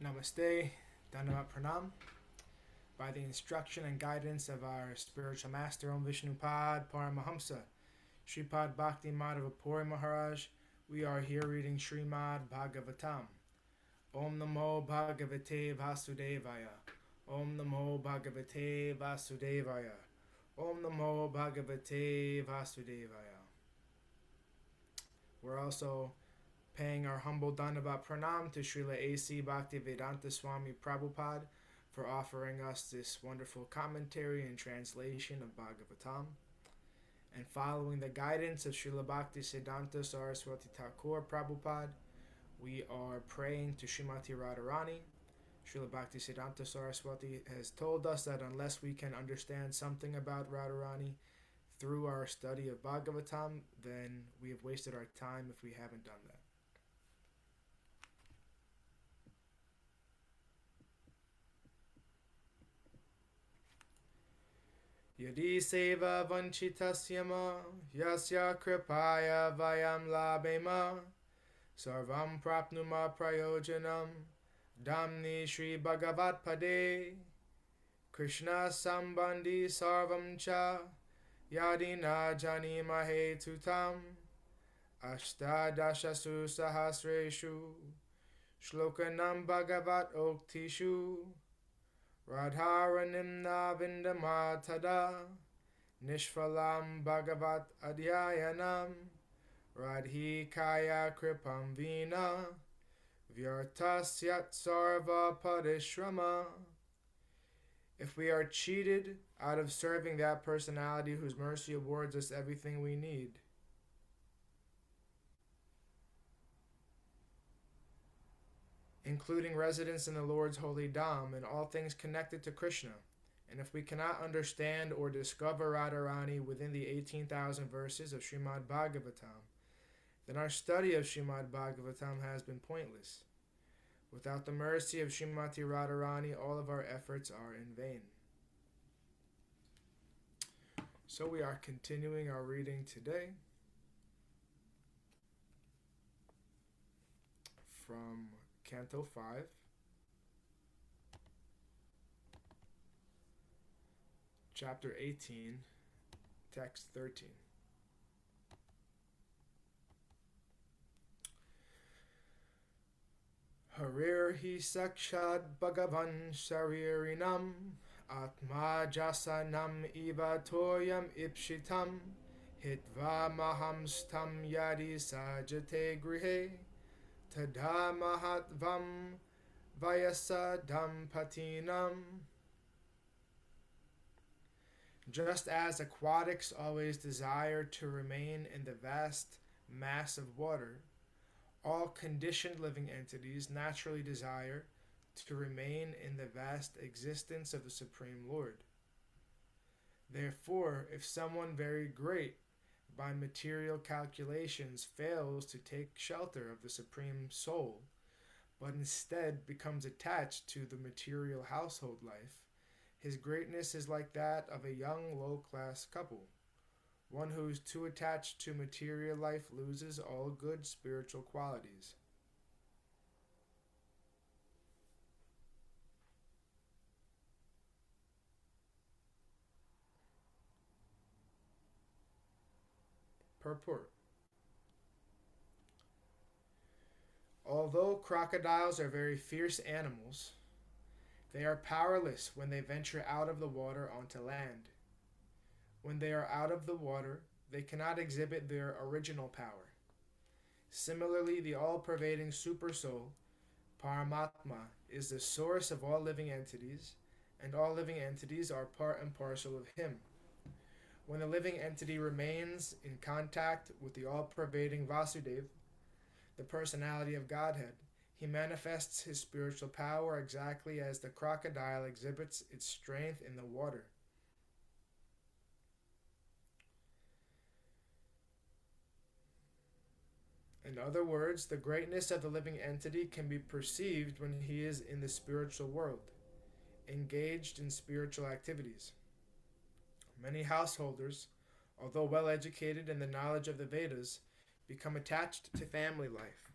Namaste, Dhanavad Pranam. By the instruction and guidance of our spiritual master, Om Vishnupad Paramahamsa, Shripad Bhakti Madhava Puri Maharaj, we are here reading Srimad Bhagavatam. Om Namo Bhagavate Vasudevaya. Om Namo Bhagavate Vasudevaya. Om Namo Bhagavate Vasudevaya. We're also paying our humble Dhanavad Pranam to Srila A.C. Bhaktivedanta Swami Prabhupada for offering us this wonderful commentary and translation of Bhagavatam. And following the guidance of Srila Bhaktisiddhanta Saraswati Thakur Prabhupada, we are praying to Śrīmatī Rādhārāṇī. Srila Bhaktisiddhanta Saraswati has told us that unless we can understand something about Radharani through our study of Bhagavatam, then we have wasted our time if we haven't done that. Yadi sevā-vañcitāḥ yasyāḥ kṛpayā vayaṃ labhema sarvaṃ prāpnumaḥ prayojanaṃ dhāmni śrī-bhagavat pade Kṛṣṇa-sambandhi sarvaṃ ca Yadi na jānīmahe tutam Aṣṭādaśasu sahasreṣu ślokānāṃ bhāgavat-oktiṣu Rādhārānīṃ na vindāmaḥ tadā niṣphalaṃ bhagavat adhyayanam radhikaya kripam vina vyartasyat sarva-pariśramaḥ. If we are cheated out of serving that personality whose mercy awards us everything we need, including residence in the Lord's holy dham and all things connected to Krishna, and if we cannot understand or discover Rādhārānīṃ within the 18,000 verses of Srimad Bhagavatam, then our study of Srimad Bhagavatam has been pointless. Without the mercy of Śrīmatī Rādhārāṇī, all of our efforts are in vain. So we are continuing our reading today from Canto 5, Chapter 18, Text 13. Harirhi sakshad bhagavan sharirinam atma jasanam iva toyam ipshitam hitva mahamstam yadi sajate grihe tadā mahatvam vayasa patinam. Just as aquatics always desire to remain in the vast mass of water, all conditioned living entities naturally desire to remain in the vast existence of the Supreme Lord. Therefore, if someone very great by material calculations fails to take shelter of the Supreme Soul, but instead becomes attached to the material household life, his greatness is like that of a young low-class couple. One who is too attached to material life loses all good spiritual qualities. Purport. Although crocodiles are very fierce animals, they are powerless when they venture out of the water onto land. When they are out of the water, they cannot exhibit their original power. Similarly, the all-pervading Supersoul, Paramatma, is the source of all living entities, and all living entities are part and parcel of Him. When the living entity remains in contact with the all-pervading Vasudeva, the personality of Godhead, he manifests his spiritual power exactly as the crocodile exhibits its strength in the water. In other words, the greatness of the living entity can be perceived when he is in the spiritual world, engaged in spiritual activities. Many householders, although well educated in the knowledge of the Vedas, become attached to family life.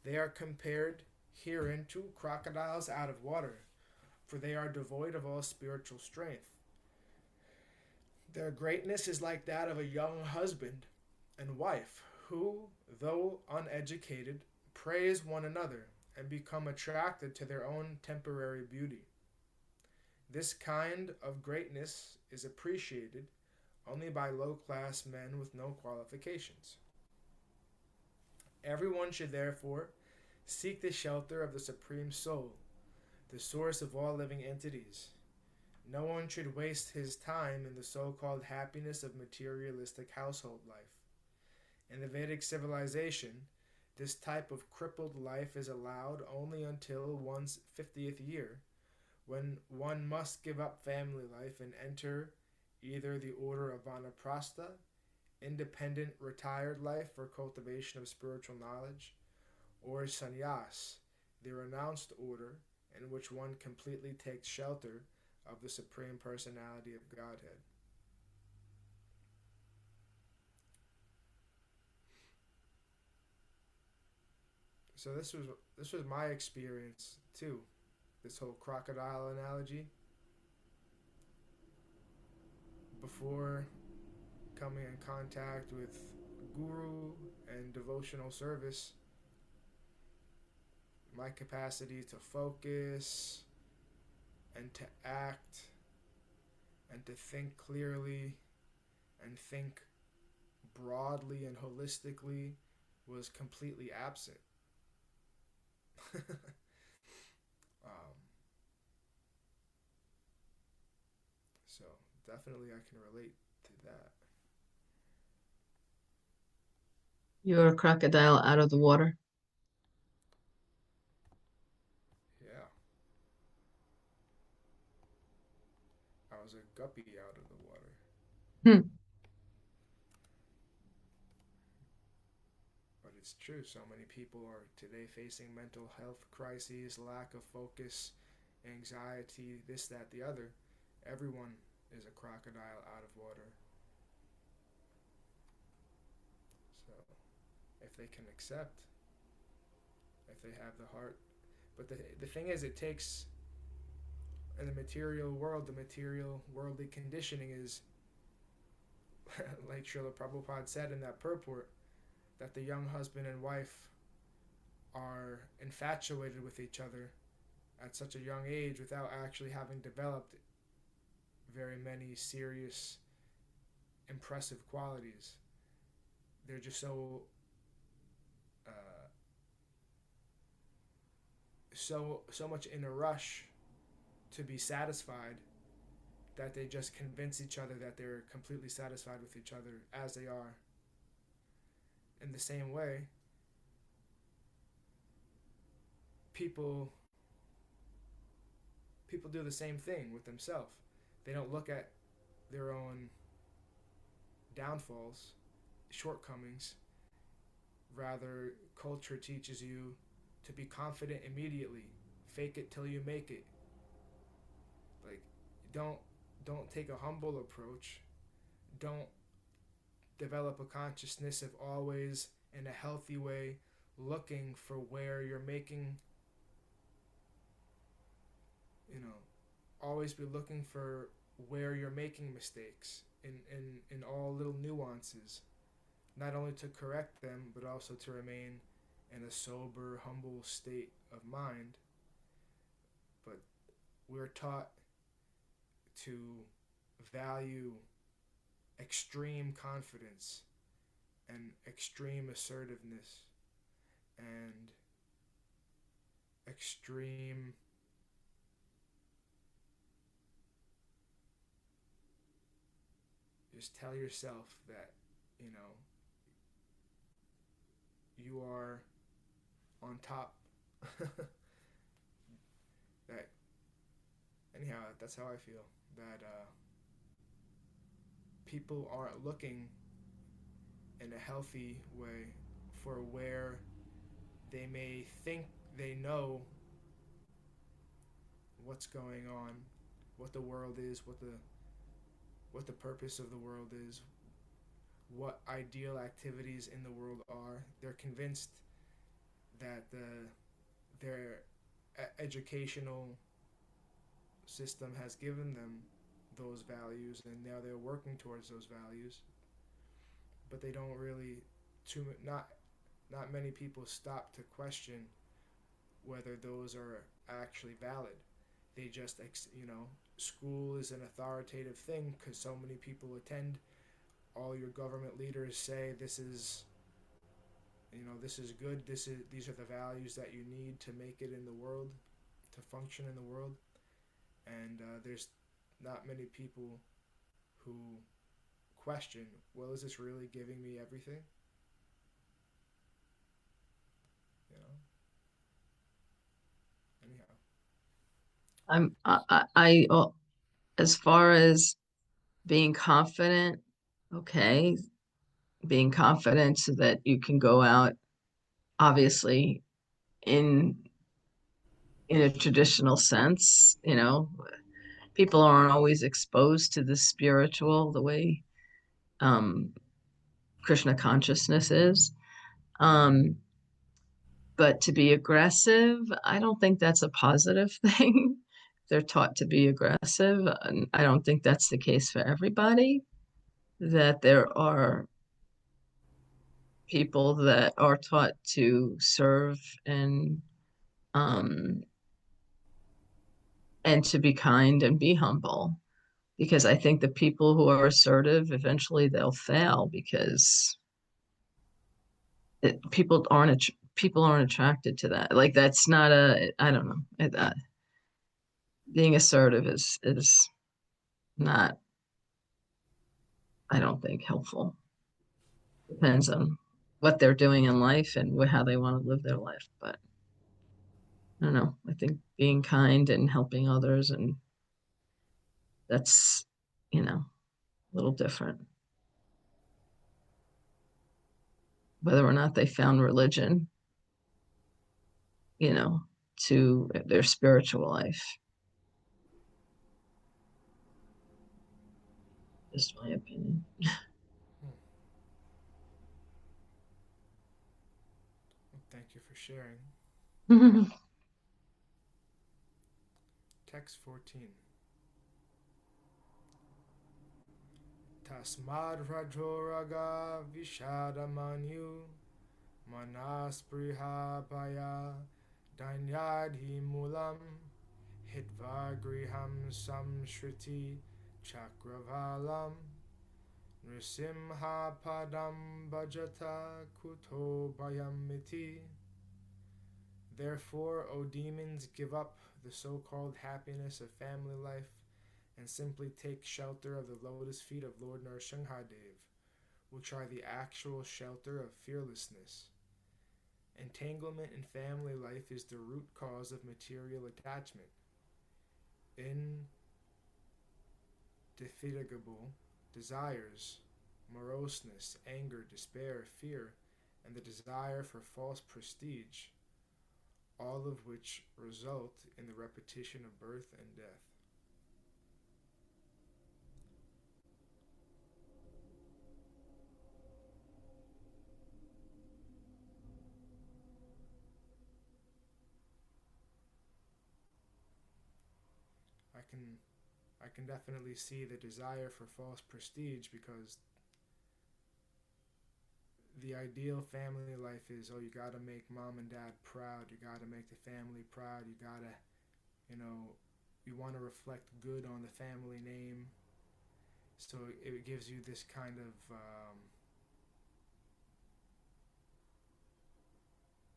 They are compared Herein too crocodiles out of water, for they are devoid of all spiritual strength. Their greatness is like that of a young husband and wife, who, though uneducated, praise one another and become attracted to their own temporary beauty. This kind of greatness is appreciated only by low-class men with no qualifications. Everyone should therefore seek the shelter of the Supreme Soul, the source of all living entities. No one should waste his time in the so-called happiness of materialistic household life. In the Vedic civilization, this type of crippled life is allowed only until one's 50th year, when one must give up family life and enter either the order of vanaprastha, independent retired life for cultivation of spiritual knowledge, or sannyas, the renounced order in which one completely takes shelter of the Supreme Personality of Godhead. So this was my experience too, this whole crocodile analogy. Before coming in contact with guru and devotional service, my capacity to focus and to act and to think clearly and think broadly and holistically was completely absent. So definitely I can relate to that. You're a crocodile out of the water. Yeah. I was a guppy out of the water. But it's true, so many people are today facing mental health crises, lack of focus, anxiety, this, that, the other. Everyone is a crocodile out of water. So, if they can accept, if they have the heart. But the thing is, it takes, in the material world, the material worldly conditioning is, like Srila Prabhupada said in that purport, that the young husband and wife are infatuated with each other at such a young age without actually having developed very many serious, impressive qualities. They're just so much in a rush to be satisfied that they just convince each other that they're completely satisfied with each other as they are. In the same way, people do the same thing with themselves. They don't look at their own downfalls, shortcomings. Rather, culture teaches you to be confident immediately. Fake it till you make it. Like, don't take a humble approach. Don't develop a consciousness of always, in a healthy way, looking for where you're making, always be looking for where you're making mistakes in all little nuances, not only to correct them, but also to remain in a sober, humble state of mind. But we're taught to value extreme confidence and extreme assertiveness and extreme just tell yourself that you are on top. That anyhow, that's how I feel, that people aren't looking in a healthy way for where they may think they know what's going on, what the world is, what the purpose of the world is, what ideal activities in the world are. They're convinced that their educational system has given them those values, and now they're working towards those values, but they don't really, too not many people stop to question whether those are actually valid. They just, school is an authoritative thing because so many people attend. All your government leaders say this is, this is good. These are the values that you need to make it in the world, to function in the world. And there's not many people who question, well, is this really giving me everything? Anyhow. As far as being confident, okay, being confident so that you can go out, obviously, in a traditional sense, people aren't always exposed to the spiritual the way Krishna consciousness is. But to be aggressive, I don't think that's a positive thing. They're taught to be aggressive, and I don't think that's the case for everybody. That there are people that are taught to serve um, and to be kind and be humble. Because I think the people who are assertive, eventually they'll fail because people aren't attracted to that. Like that's not I don't know. Being assertive is not, I don't think, helpful. Depends on what they're doing in life and how they want to live their life. But I don't know. I think being kind and helping others, and that's, a little different. Whether or not they found religion, to their spiritual life. Just my opinion. Thank you for sharing. Text 14. Tasmad rajoraga vishadamanyu manaspriha paya danyadhi mulam hitvagriham samshriti chakravalam nrisimha padam bhajata kuto bhayamiti. Therefore, O demons, give up the so-called happiness of family life and simply take shelter of the lotus feet of Lord Nrsimhadev, which are the actual shelter of fearlessness. Entanglement in family life is the root cause of material attachment. Indefatigable desires, moroseness, anger, despair, fear, and the desire for false prestige, all of which result in the repetition of birth and death. I can definitely see the desire for false prestige, because the ideal family life is, you gotta make mom and dad proud, you gotta make the family proud, you gotta, you want to reflect good on the family name. So it gives you this kind of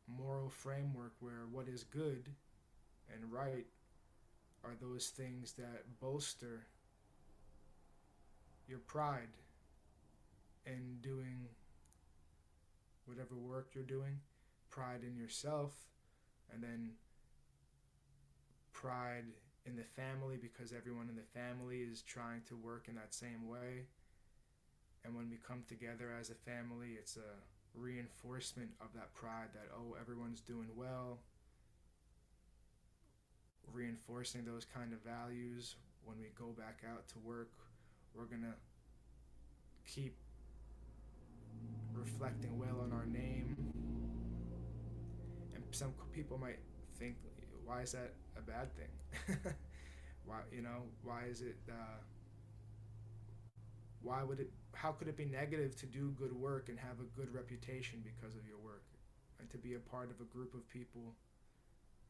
moral framework where what is good and right are those things that bolster your pride in doing whatever work you're doing, pride in yourself, and then pride in the family because everyone in the family is trying to work in that same way. And when we come together as a family, it's a reinforcement of that pride that, everyone's doing well. Reinforcing those kind of values. When we go back out to work, we're going to keep reflecting well on our name. And some people might think, why is that a bad thing? Why is it, how could it be negative to do good work and have a good reputation because of your work, and to be a part of a group of people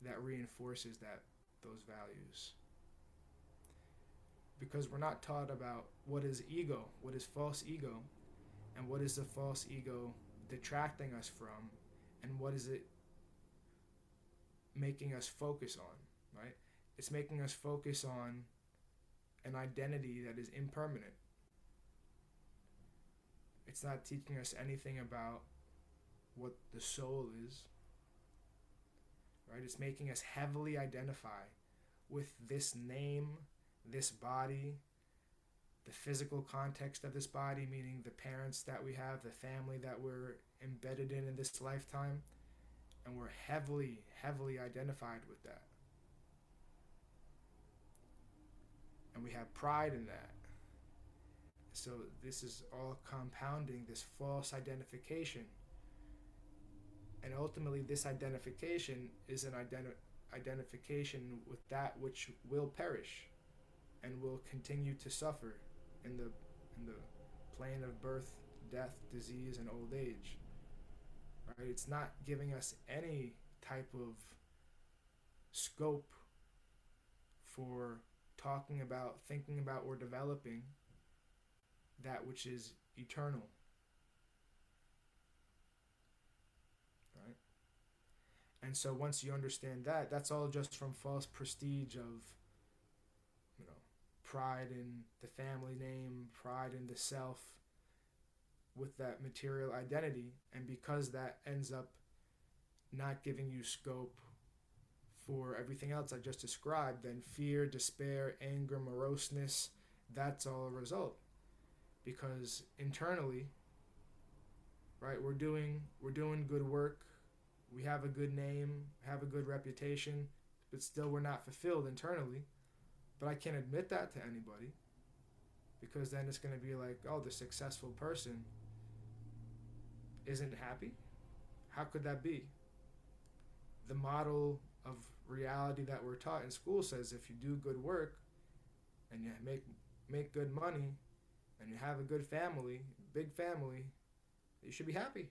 that reinforces those values? Because we're not taught about what is ego, what is false ego, and what is the false ego detracting us from, and what is it making us focus on, right? It's making us focus on an identity that is impermanent. It's not teaching us anything about what the soul is, right? It's making us heavily identify with this name, this body, the physical context of this body, meaning the parents that we have, the family that we're embedded in this lifetime, and we're heavily, heavily identified with that. And we have pride in that. So this is all compounding this false identification. And ultimately this identification is an identification with that which will perish and will continue to suffer in the plane of birth, death, disease, and old age. Right? It's not giving us any type of scope for talking about, thinking about, or developing that which is eternal. Right? And so once you understand that, that's all just from false prestige of, pride in the family name, pride in the self, with that material identity. And because that ends up not giving you scope for everything else I just described, then fear, despair, anger, moroseness, that's all a result. Because internally, right, we're doing good work, we have a good name, have a good reputation, but still we're not fulfilled internally. But I can't admit that to anybody, because then it's going to be like, oh, the successful person isn't happy? How could that be? The model of reality that we're taught in school says if you do good work and you make good money and you have a good family, big family, you should be happy.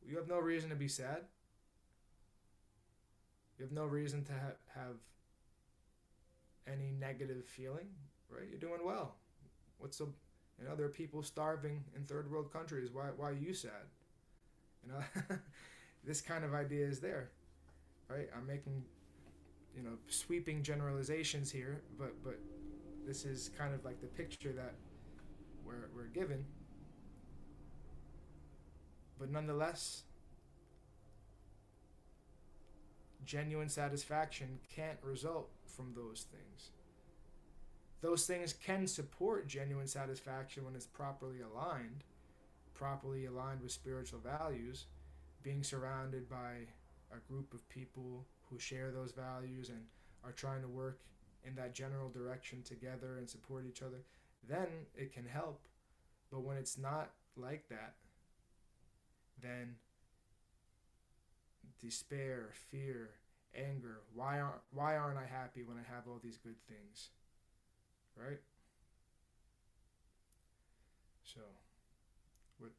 You have no reason to be sad. You have no reason to have any negative feeling, right? You're doing well. There are people starving in third world countries. Why are you sad? This kind of idea is there, right? I'm making, sweeping generalizations here, but this is kind of like the picture that we're given. But nonetheless, genuine satisfaction can't result from those things. Those things can support genuine satisfaction when it's properly aligned with spiritual values, being surrounded by a group of people who share those values and are trying to work in that general direction together and support each other. Then it can help. But when it's not like that, then despair, fear, anger, why aren't I happy when I have all these good things? Right? So what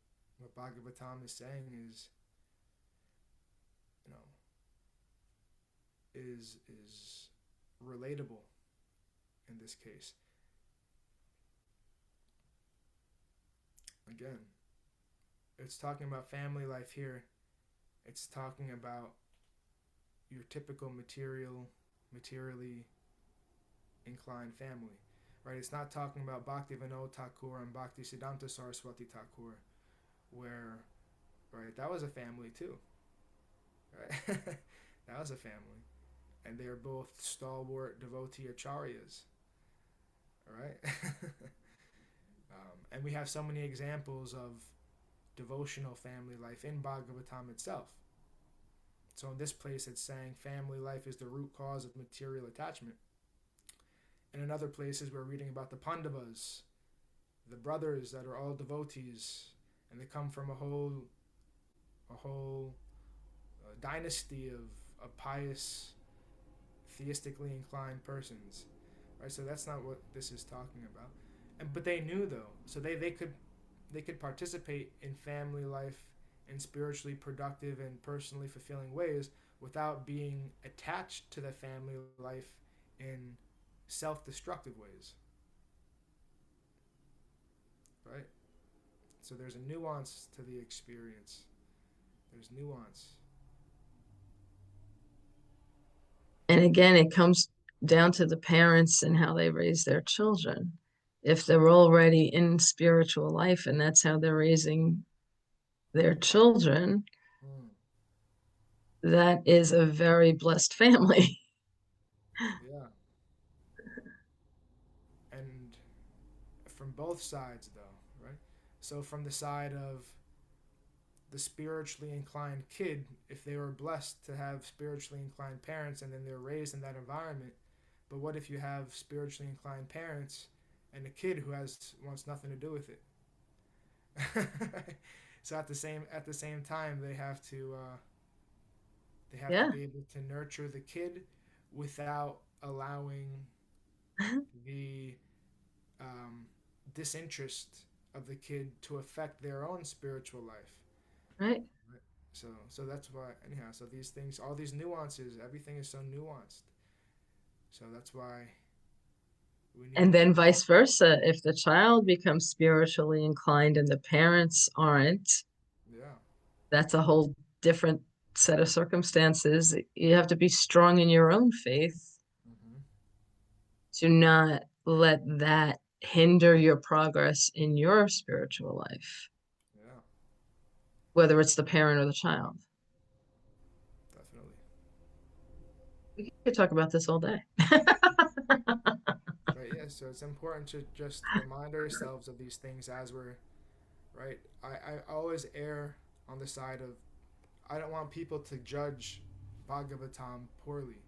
Bhagavatam is saying is, is relatable in this case. Again, it's talking about family life here. It's talking about your typical materially inclined family, right? It's not talking about Bhaktivinoda Thakur and Bhaktisiddhanta Saraswati Thakur, where, right, that was a family too, right? That was a family, and they're both stalwart devotee acharyas, right? And we have so many examples of devotional family life in Bhagavatam itself. So in this place it's saying family life is the root cause of material attachment. And in other places we're reading about the Pandavas, the brothers that are all devotees, and they come from a whole dynasty pious, theistically inclined persons, right? So that's not what this is talking about. But they knew though, so they could participate in family life in spiritually productive and personally fulfilling ways without being attached to the family life in self-destructive ways, right? So there's a nuance to the experience. There's nuance. And again, it comes down to the parents and how they raise their children. If they're already in spiritual life and that's how they're raising their children, that is a very blessed family. Yeah. And from both sides, though, right? So from the side of the spiritually inclined kid, if they were blessed to have spiritually inclined parents and then they're raised in that environment, but what if you have spiritually inclined parents and a kid who wants nothing to do with it? So at the same time, they have to be able to nurture the kid without allowing the disinterest of the kid to affect their own spiritual life. Right. So that's why, anyhow, so these things, all these nuances, everything is so nuanced. So that's why we need. And then vice versa, if the child becomes spiritually inclined and the parents aren't, Yeah. that's a whole different set of circumstances. You have to be strong in your own faith Mm-hmm. to not let that hinder your progress in your spiritual life, Yeah. whether it's the parent or the child. Definitely. We could talk about this all day. Right. Yeah. So it's important to just remind ourselves of these things as we're right. I always err on the side of I don't want people to judge Bhagavatam poorly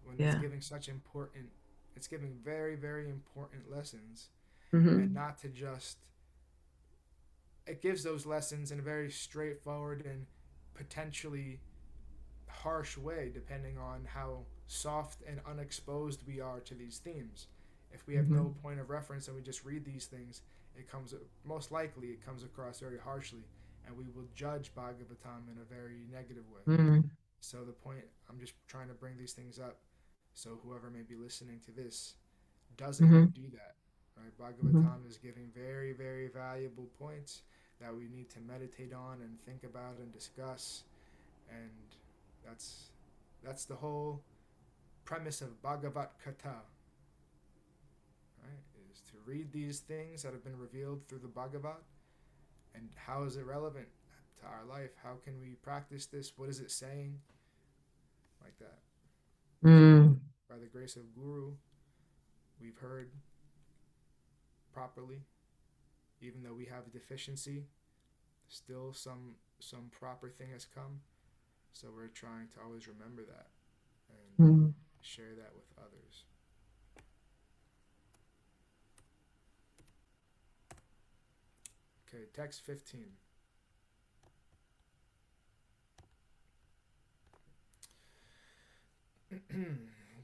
when it's Yeah. giving such important, it's giving very, very important lessons, and Mm-hmm. not to just, it gives those lessons in a very straightforward and potentially harsh way, depending on how soft and unexposed we are to these themes. If we have Mm-hmm. no point of reference and we just read these things, it comes most likely it comes across very harshly, and we will judge Bhagavatam in a very negative way. Mm-hmm. So the point, I'm just trying to bring these things up, so whoever may be listening to this doesn't Mm-hmm. do that. Right? Mm-hmm. Bhagavatam is giving very, very valuable points that we need to meditate on and think about and discuss, and that's the whole premise of Bhagavat Kata. Right? Is to read these things that have been revealed through the Bhagavat, and how is it relevant to our life? How can we practice this? What is it saying? Like that. Mm. By the grace of Guru, we've heard properly, even though we have a deficiency, still some proper thing has come. So we're trying to always remember that and Mm. share that with others. Okay, text 15.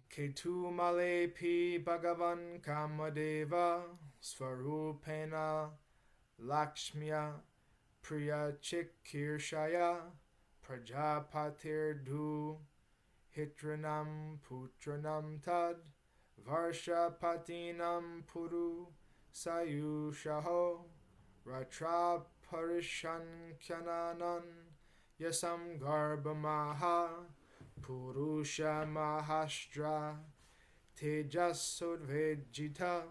Ketu malepi bhagavan kamadeva svarupena lakshmya priyachikirshaya prajapatirdu hitranam putranam tad varshapatinam puru sayushaho ratra parishankananan yasam garbamaha purusha mahastra tejasudvejita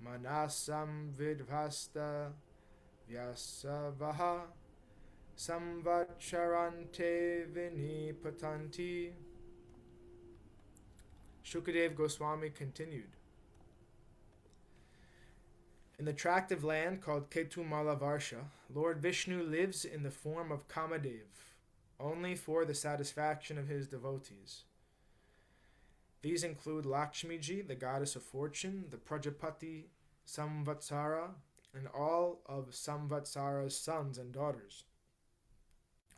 manasam vidvasta vyasavaha samvacharante vinipatanti. Shukadev Goswami continued. In the tract of land called Ketu-Malavarsha, Lord Vishnu lives in the form of Kamadev, only for the satisfaction of his devotees. These include Lakshmiji, the goddess of fortune, the Prajapati, Samvatsara, and all of Samvatsara's sons and daughters.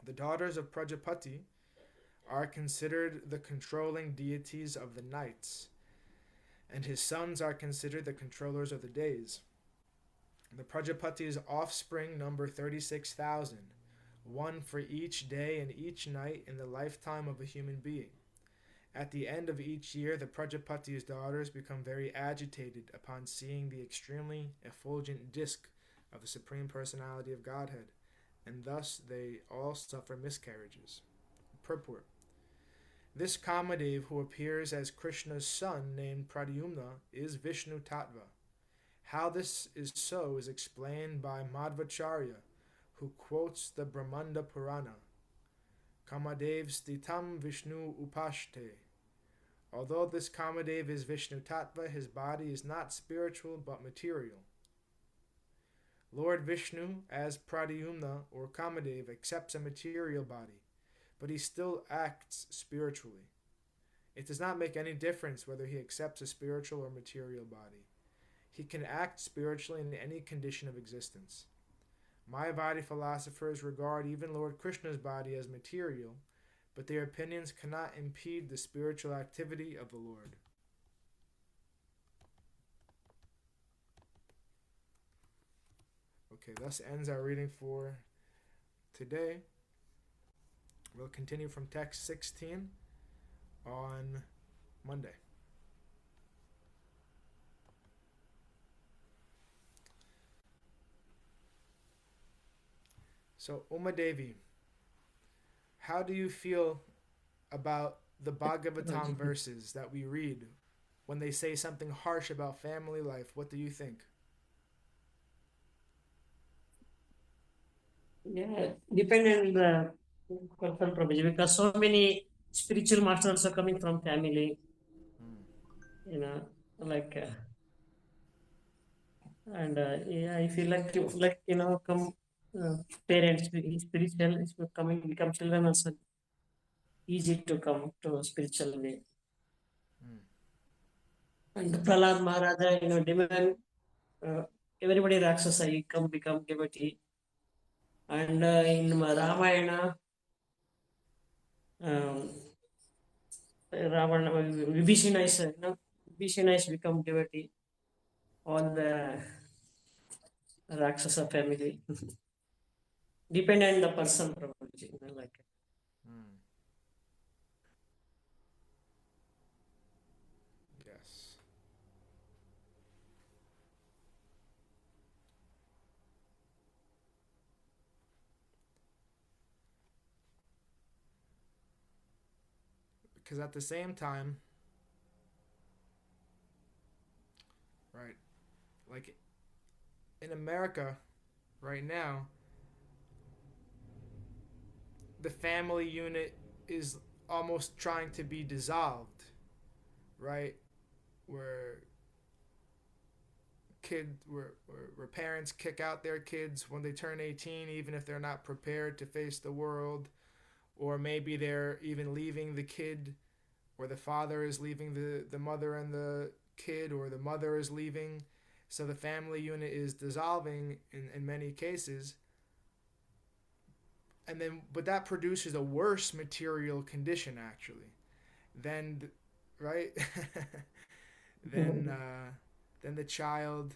The daughters of Prajapati are considered the controlling deities of the nights, and his sons are considered the controllers of the days. The Prajapati's offspring number 36,000, one for each day and each night in the lifetime of a human being. At the end of each year, the Prajapati's daughters become very agitated upon seeing the extremely effulgent disk of the Supreme Personality of Godhead, and thus they all suffer miscarriages. Purport. This Kamadev, who appears as Krishna's son named Pradyumna, is Vishnu Tattva. How this is so is explained by Madhvacharya, who quotes the Brahmanda Purana. Kamadev stitam Vishnu upashte. Although this Kamadev is Vishnu Tattva, his body is not spiritual but material. Lord Vishnu, as Pradyumna or Kamadev, accepts a material body, but he still acts spiritually. It does not make any difference whether he accepts a spiritual or material body. He can act spiritually in any condition of existence. Mayavadi philosophers regard even Lord Krishna's body as material, but their opinions cannot impede the spiritual activity of the Lord. Okay, thus ends our reading for today. We'll continue from text 16 on Monday. So, Uma Devi, how do you feel about the Bhagavatam verses that we read when they say something harsh about family life? What do you think? Yeah, depending on the person, Prabhuji, because so many spiritual masters are coming from family, like, and yeah, I feel like come parents, spiritual, become children also easy to come to spiritual way. And Prahlad Maharaja, demand everybody Rakshasa, he become devotee. And in Ramayana, Ravana, Vibhishana is become devotee. All the Rakshasa family. Depend on the person, probably. Like. Yes. Because at the same time, right, like in America right now, the family unit is almost trying to be dissolved, right? Where parents kick out their kids when they turn 18, even if they're not prepared to face the world, or maybe they're even leaving the kid, or the father is leaving the mother and the kid, or the mother is leaving. So the family unit is dissolving in many cases. And then, but that produces a worse material condition, actually. Then, right? Then the child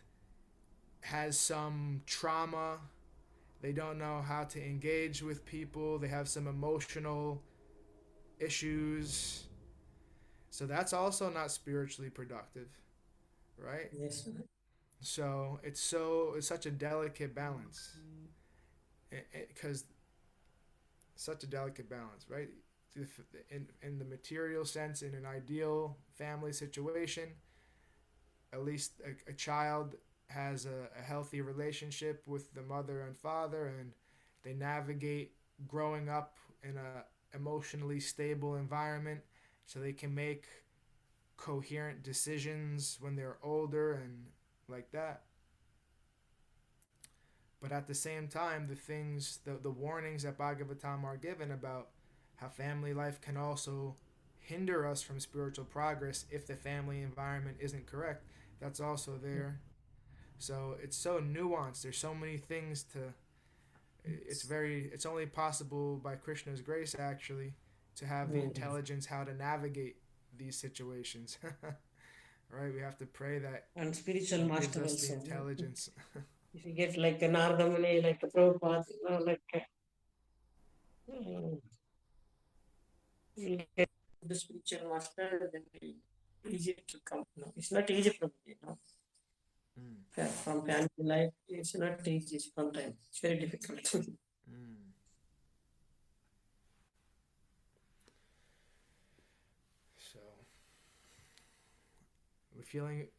has some trauma. They don't know how to engage with people. They have some emotional issues. So that's also not spiritually productive, right? Yes. So it's such a delicate balance, because such a delicate balance, right? In the material sense, in an ideal family situation, at least a child has a healthy relationship with the mother and father, and they navigate growing up in a emotionally stable environment, so they can make coherent decisions when they're older and like that. But at the same time, the warnings that Bhagavatam are given about how family life can also hinder us from spiritual progress if the family environment isn't correct, that's also there. So it's so nuanced. There's so many things to. It's only possible by Krishna's grace, actually, to have the intelligence how to navigate these situations. Right? We have to pray that And spiritual He gives master us the also. intelligence. If you get like an Ardhamuni, like a Prabhupada, you get the spiritual master, then easy to come. It's not easy from from family life. It's not easy sometimes. It's very difficult. So we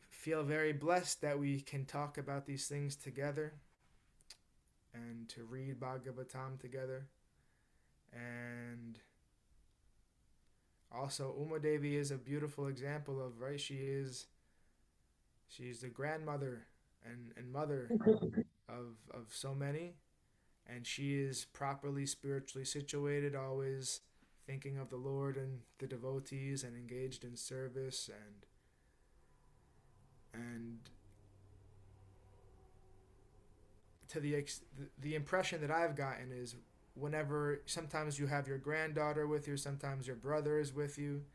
feel very blessed that we can talk about these things together and to read Bhagavatam together. And also Uma Devi is a beautiful example of, right, she's the grandmother and mother of so many, and she is properly spiritually situated, always thinking of the Lord and the devotees and engaged in service, and to the impression that I've gotten is whenever sometimes you have your granddaughter with you, sometimes your brother is with you,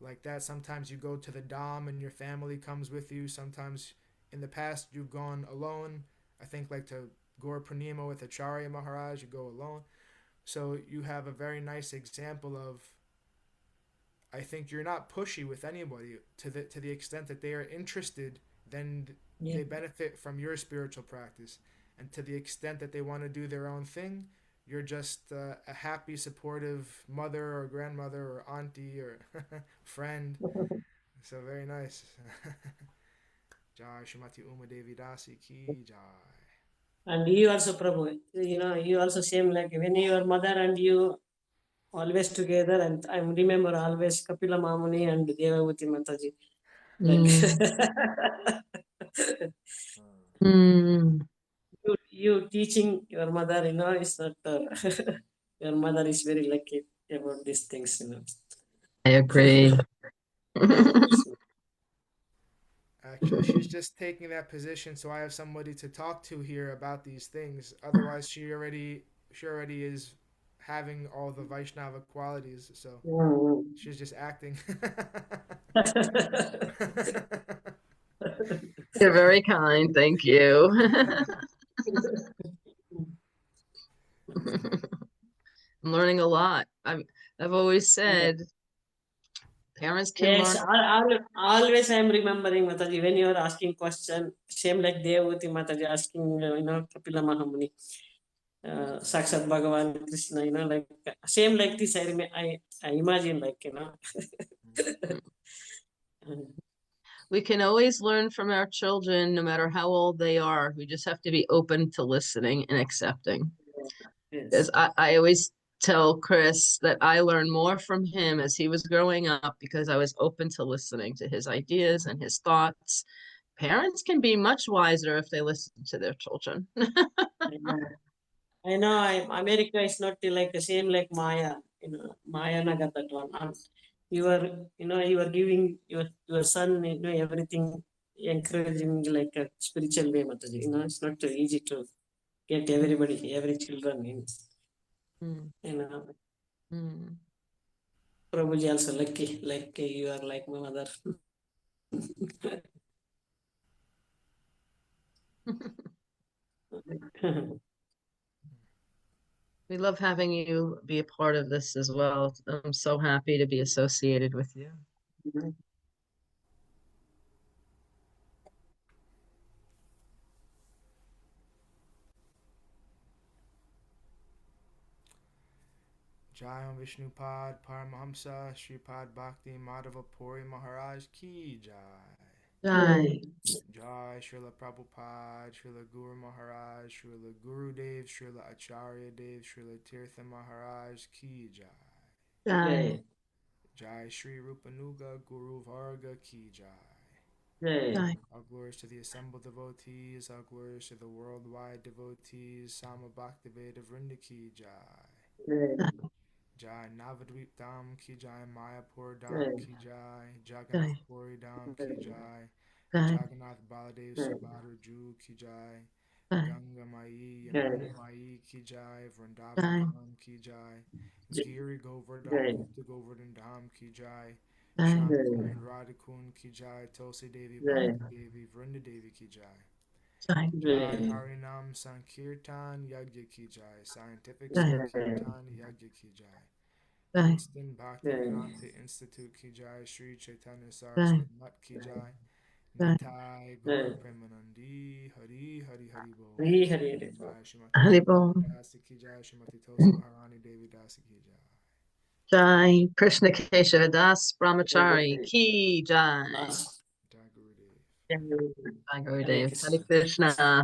like that. Sometimes you go to the dham and your family comes with you. Sometimes in the past you've gone alone. I think like to Gaur Purnima with Acharya Maharaj, you go alone. So you have a very nice example of, I think you're not pushy with anybody to the extent that they are interested, then they benefit from your spiritual practice. And to the extent that they want to do their own thing, you're just a happy, supportive mother or grandmother or auntie or friend. So very nice. Jai Śrīmatī Uma Devi Dasi ki jai. And you also, Prabhu, you also same like when your mother and you always together, and I remember always Kapila Mamuni and Devavati Mataji. You teaching your mother, is not your mother is very lucky about these things, I agree. Actually, she's just taking that position so I have somebody to talk to here about these things. Otherwise, she already is having all the Vaishnava qualities, so she's just acting. You're very kind, thank you. I'm learning a lot. I've always said parents can Yes, learn. always I'm remembering Mataji when you are asking question, same like Devavati Mataji asking, Kapila Mahamuni, Sakshat Bhagavan Krishna, like same like this. I imagine like We can always learn from our children, no matter how old they are. We just have to be open to listening and accepting. Because I always tell Chris that I learned more from him as he was growing up because I was open to listening to his ideas and his thoughts. Parents can be much wiser if they listen to their children. I know America is not like the same like Maya, Maya Nagar that one. You are giving your son, everything encouraging like a spiritual way, Mataji. It's not easy to get every children in. Prabhuji also lucky, like you are like my mother. We love having you be a part of this as well. I'm so happy to be associated with you. Jai Vishnupad Paramahamsa Shripad Bhakti Madhava Puri Maharaj ki jai. Jai. Jai Srila Prabhupada, Srila Guru Maharaj, Srila Guru Dev, Srila Acharya Dev, Srila Tirtha Maharaj ki jai. Jai. Jai Shri Rupanuga Guru Varga ki jai. Jai. All glories to the assembled devotees, all glories to the worldwide devotees, Sama Bhaktiveda Vrinda ki jai. Jai Navadvip Dham ki jai, Mayapur Dham ki jai, Jagannath Puri Dham ki jai, Jagannath Baladev Subhadra Ju ki jai, Jai. Ganga Mai, Jai. Yamuna Mai ki jai, Vrindavan ki jai, Giri Govardhan, Gupta Govardhan Dham ki jai, Jai. Shantikund Radhikund ki jai, Tulsi Devi, Jai. Bhakti Devi, Vrinda Devi ki jai. Jai. Jai Jai. Harinam Sankirtan Yagya ki jai, Scientific Jai. Sankirtan Yagya ki jai. Jai. Instant Bhakti Jai. Vedanta Institute ki jai, Sri Chaitanya Jai. Saraswati Mat ki jai, Jai. Nitai Gaur Jai. Premanandi, Hari Hari Hari Bol. Hari Hari Hari Bol. Jai Śrīmatī Hari Bol. Dasi ki jai, Śrīmatī Tulsi Maharani Devi Dasi ki jai. Jai. Krishna Keshava Das Brahmachari Ki Jai. Ah, Jai Gurudev. Jai. Jai Hare Gurudev. Krishna. Hare Krishna.